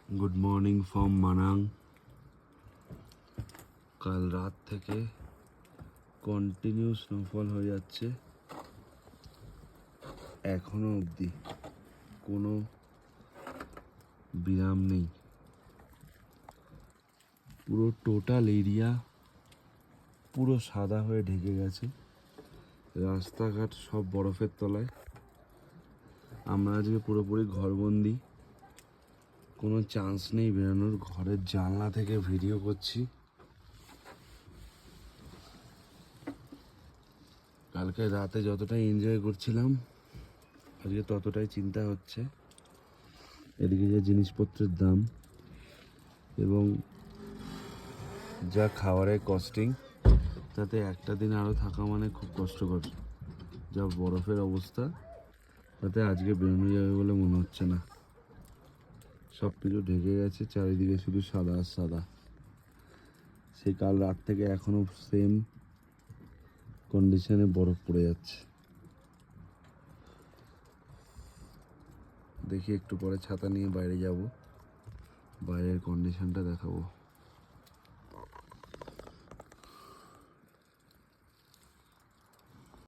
Good morning from Manang. কাল রাত থেকে কন্টিনিউ স্নোফল হয়ে যাচ্ছে, এখনো অবধি কোনো বিরাম নেই। পুরো টোটাল এরিয়া পুরো সাদা হয়ে ঢেকে গেছে, রাস্তাঘাট সব বরফের তলায়। আমরা আজকে পুরোপুরি ঘরবন্দি, কোনো চান্স নেই বেরোনোর। ঘরের জানলা থেকে ভিডিও করছি। কালকে রাতে যতটাই এনজয় করছিলাম, আজকে ততটাই চিন্তা হচ্ছে। এদিকে যে জিনিসপত্রের দাম এবং যা খাবারের কস্টিং, তাতে একটা দিন আরও থাকা মানে খুব কষ্টকর। যা বরফের অবস্থা, তাতে আজকে বেরোনো যাবে বলে মনে হচ্ছে না। সব কিছু ঢেকে গেছে, চারিদিকে শুধু সাদা আর সাদা। সেই কাল রাত থেকে এখনো সেম কন্ডিশনে বরফ পড়ে যাচ্ছে। দেখি একটু পরে ছাতা নিয়ে বাইরে যাব, বাইরের কন্ডিশনটা দেখাবো।